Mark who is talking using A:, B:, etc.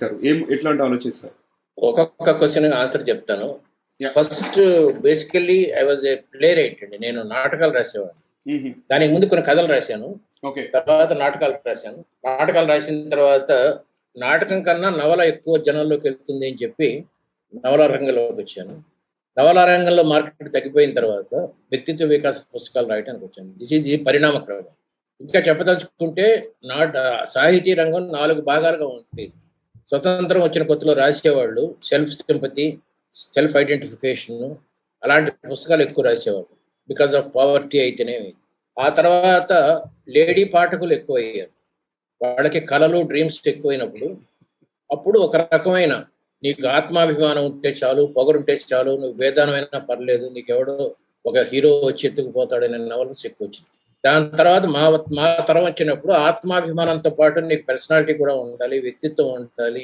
A: ఆలోచిస్తారు? ఎట్లాంటి ఆలోచిస్తారు?
B: ఒక్కొక్క క్వశ్చన్ ఆన్సర్ చెప్తాను.
A: Yeah!
B: First basically I was a play right అండి. నేను నాటకాలు రాసేవాడిని.
A: హుహు.
B: దానికి ముందు కొన్ని కథలు రాశాను.
A: ఓకే.
B: తర్వాత నాటకాలు రాశాను. నాటకాలు రాసిన తర్వాత నాటకం కన్నా నవల ఎక్కువ జనాల్లోకి వెళ్తుంది అని చెప్పి నవలా రంగంలోకి వచ్చాను. నవలా రంగంలో మార్కెట్ తగ్గిపోయిన తర్వాత వ్యక్తిత్వ వికాస పుస్తకాలు రాయడానికి వచ్చాను. దిస్ ఈజ్ ది పరిణామ క్రమం. ఇంకా చెప్పదలుచుకుంటే సాహితీ రంగం 4 భాగాలుగా ఉండేది. స్వతంత్రం వచ్చిన కొత్తలో రాసేవాళ్ళు సెల్ఫ్ సింపతి, సెల్ఫ్ ఐడెంటిఫికేషన్ అలాంటి పుస్తకాలు ఎక్కువ రాసేవాళ్ళు. బికాస్ ఆఫ్ పావర్టీ అయితేనేమి. ఆ తర్వాత లేడీ పాఠకులు ఎక్కువయ్యారు. వాళ్ళకి కళలు, డ్రీమ్స్ ఎక్కువైనప్పుడు అప్పుడు ఒక రకమైన నీకు ఆత్మాభిమానం ఉంటే చాలు, పొగరుంటే చాలు, నువ్వు వేదానమైనా పర్లేదు, నీకెవడో ఒక హీరో వచ్చి ఎత్తుకుపోతాడనే నవల్స్ ఎక్కువ వచ్చింది. దాని తర్వాత మా తరం వచ్చినప్పుడు ఆత్మాభిమానంతో పాటు నీకు పర్సనాలిటీ కూడా ఉండాలి, వ్యక్తిత్వం ఉండాలి.